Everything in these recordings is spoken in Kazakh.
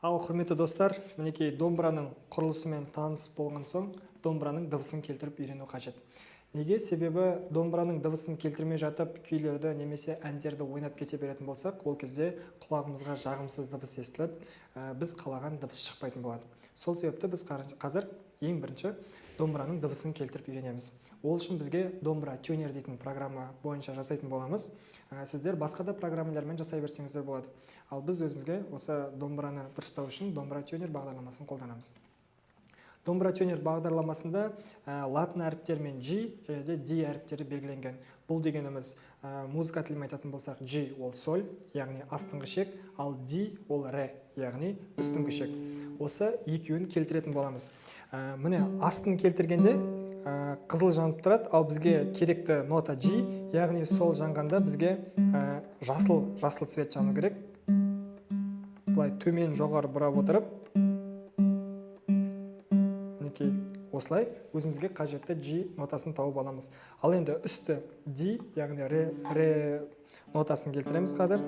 Ал құрметті достар, мінекей домбыраның құрылысымен таныс болған соң, домбыраның дыбысын келтіріп үйрену қажет. Неге? Себебі домбыраның дыбысын келтірмей жатып, күйлерді немесе әндерді ойнап кете беретін болсақ, ол кезде құлағымызға жағымсыз дыбыс естіліп, біз қалаған дыбыс шықпайтын болады. Сол себепті біз қазір ең бірінші домбыраның дыбысын келтіріп үйренеміз. Ол үшін бізге домбыра тюнер дейтін программа бойынша жасайтын боламыз. Сіздер басқа да программалармен жасай берсеңіздер болады. Ал біз өзімізге осы домбыраны дұрыстау үшін домбыра тюнер бағдарламасын қолданамыз. Домбыра тюнер бағдарламасында латын әріптерімен G және де D әріптері белгіленген. Бұл дегеніміз музыка тілімен айтатын болсақ, G ол соль, яғни астыңғы шек, ал D ол ре, яғни үстіңгі шек. Осы екеуін келтіретін боламыз. Міне астын келтіргенде қызыл жанып тұрады, ал бізге керекті нота G, яғни сол жанғанда бізге жасыл цвет жану керек. Бұлай төмен жоғары бұрап отырып, осылай өзімізге қажетті G нотасын тауып аламыз. Ал енді үсті D, яғни ре нотасын келтіреміз қазір.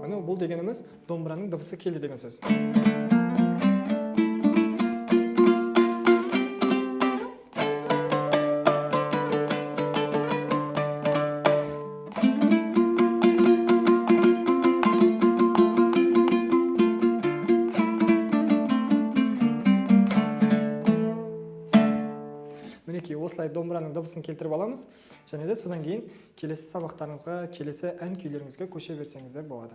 Міне бұл дегеніміз домбыраның дыбысы келді деген сөз. Мінекей осылай домбыраның дыбысын келтіріп аламыз, және де содан кейін келесі сабақтарыңызға, келесі ән күйлеріңізге көше берсеңіздер болады.